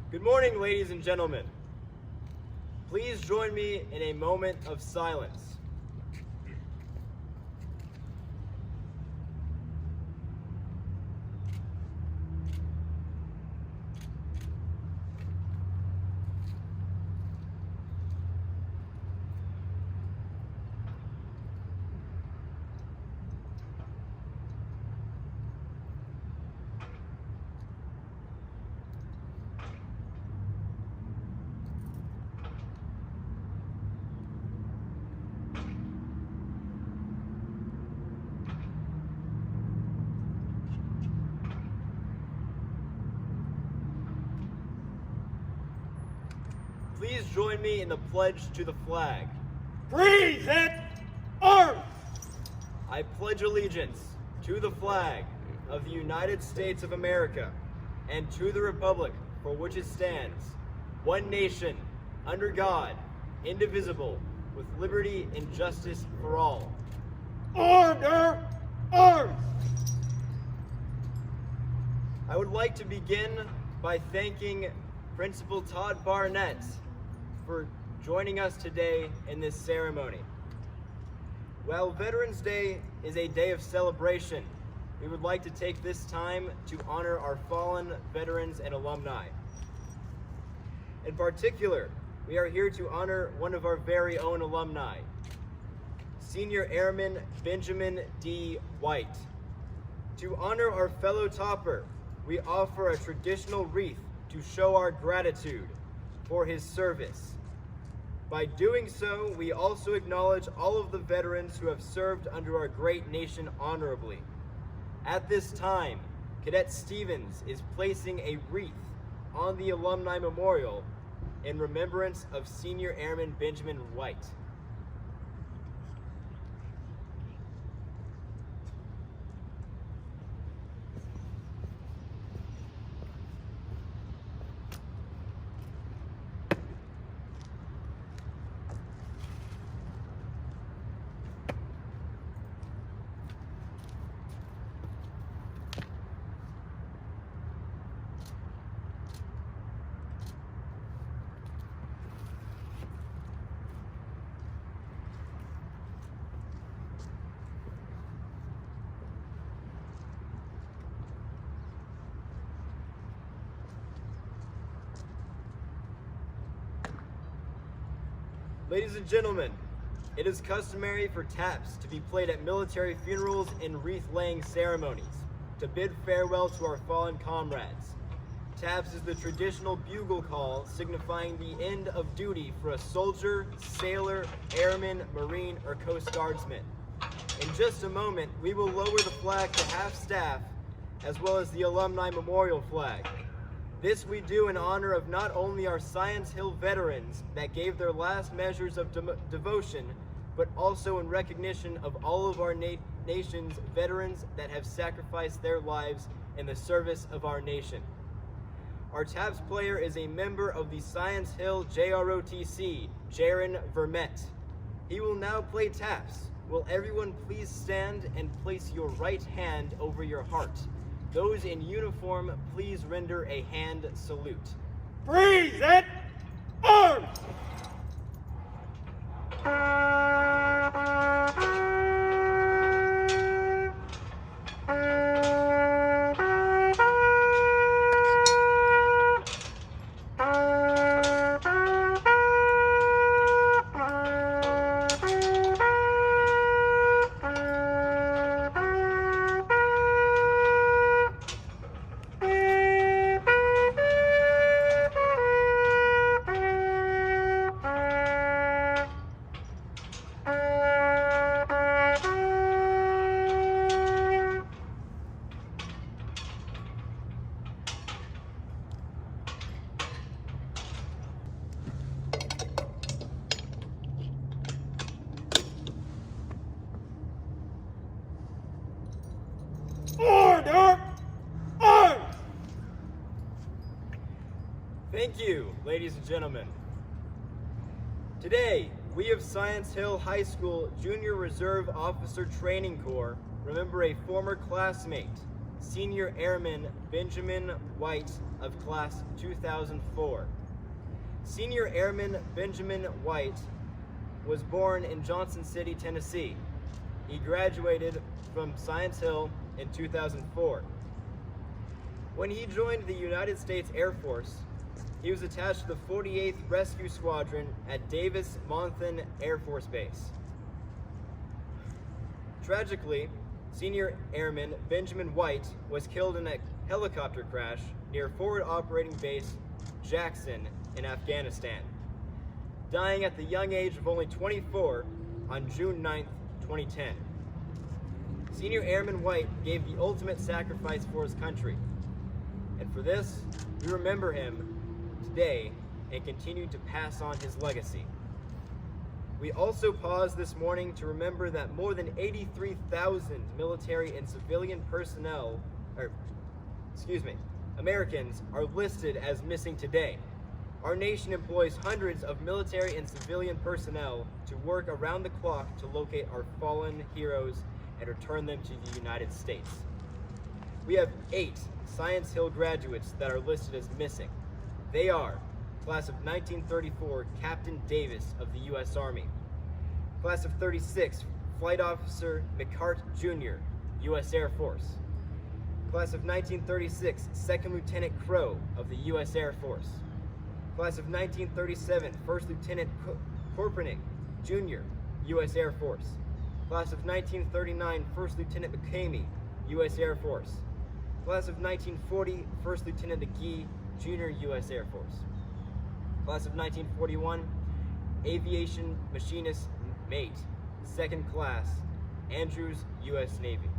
Good morning, ladies and gentlemen. Please join me in a moment of silence. Please join me in the pledge to the flag. Present arms! I pledge allegiance to the flag of the United States of America and to the republic for which it stands, one nation, under God, indivisible, with liberty and justice for all. Order! Arms! I would like to begin by thanking Principal Todd Barnett for joining us today in this ceremony. While Veterans Day is a day of celebration, we would like to take this time to honor our fallen veterans and alumni. In particular, we are here to honor one of our very own alumni, Senior Airman Benjamin D. White. To honor our fellow topper, we offer a traditional wreath to show our gratitude for his service. By doing so, we also acknowledge all of the veterans who have served under our great nation honorably. At this time, Cadet Stevens is placing a wreath on the Alumni Memorial in remembrance of Senior Airman Benjamin White. Ladies and gentlemen, it is customary for taps to be played at military funerals and wreath-laying ceremonies to bid farewell to our fallen comrades. Taps is the traditional bugle call signifying the end of duty for a soldier, sailor, airman, marine, or Coast Guardsman. In just a moment, we will lower the flag to half-staff as well as the Alumni Memorial flag. This we do in honor of not only our Science Hill veterans that gave their last measures of devotion, but also in recognition of all of our nation's veterans that have sacrificed their lives in the service of our nation. Our taps player is a member of the Science Hill JROTC, Jaron Vermette. He will now play taps. Will everyone please stand and place your right hand over your heart? Those in uniform, please render a hand salute. Present arms! Order! Arms! Thank you, ladies and gentlemen. Today, we of Science Hill High School Junior Reserve Officer Training Corps remember a former classmate, Senior Airman Benjamin White of Class 2004. Senior Airman Benjamin White was born in Johnson City, Tennessee. He graduated from Science Hill in 2004. When he joined the United States Air Force, he was attached to the 48th Rescue Squadron at Davis-Monthan Air Force Base. Tragically, Senior Airman Benjamin White was killed in a helicopter crash near Forward Operating Base Jackson in Afghanistan, dying at the young age of only 24 on June 9, 2010. Senior Airman White gave the ultimate sacrifice for his country, and for this, we remember him today and continue to pass on his legacy. We also pause this morning to remember that more than 83,000 military and civilian Americans are listed as missing today. Our nation employs hundreds of military and civilian personnel to work around the clock to locate our fallen heroes and return them to the United States. We have 8 Science Hill graduates that are listed as missing. They are Class of 1934, Captain Davis of the U.S. Army. Class of 36, Flight Officer McCart Jr., U.S. Air Force. Class of 1936, Second Lieutenant Crow of the U.S. Air Force. Class of 1937, First Lieutenant Korpening Jr., U.S. Air Force. Class of 1939, First Lieutenant McCamey, U.S. Air Force. Class of 1940, First Lieutenant McGee, Jr., U.S. Air Force. Class of 1941, Aviation Machinist Mate, 2nd Class, Andrews, U.S. Navy.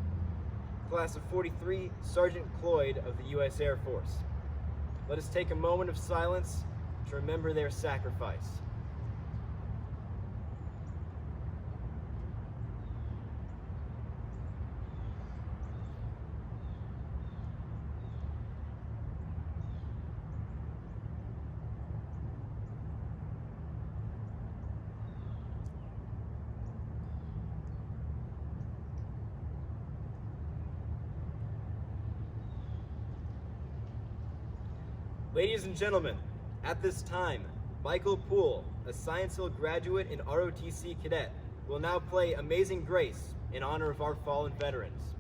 Class of 43, Sergeant Cloyd of the U.S. Air Force. Let us take a moment of silence to remember their sacrifice. Ladies and gentlemen, at this time, Michael Poole, a Science Hill graduate and ROTC cadet, will now play Amazing Grace in honor of our fallen veterans.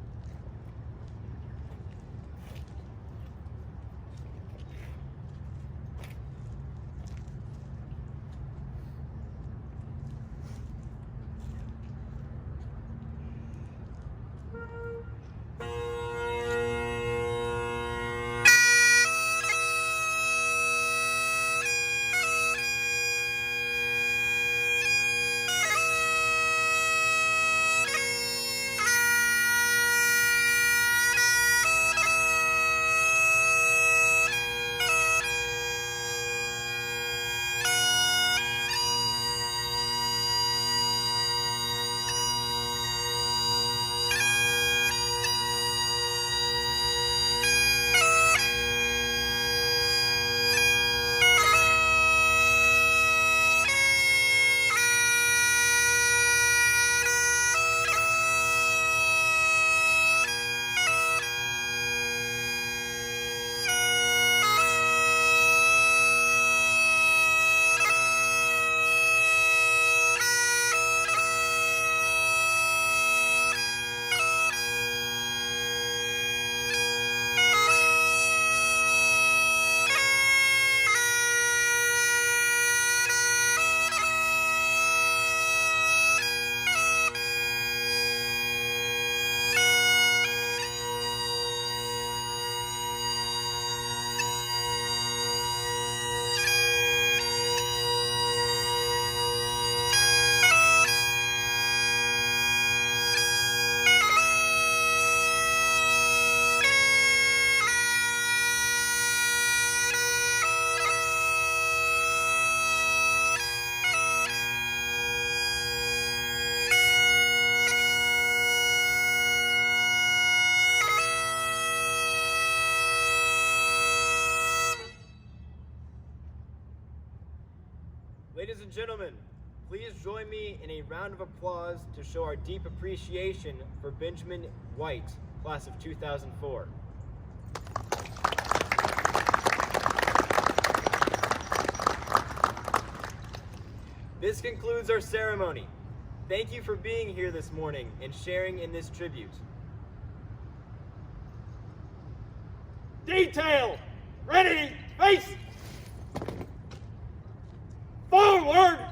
Ladies and gentlemen, please join me in a round of applause to show our deep appreciation for Benjamin White, class of 2004. This concludes our ceremony. Thank you for being here this morning and sharing in this tribute. Detail. Ready. Face. Forward.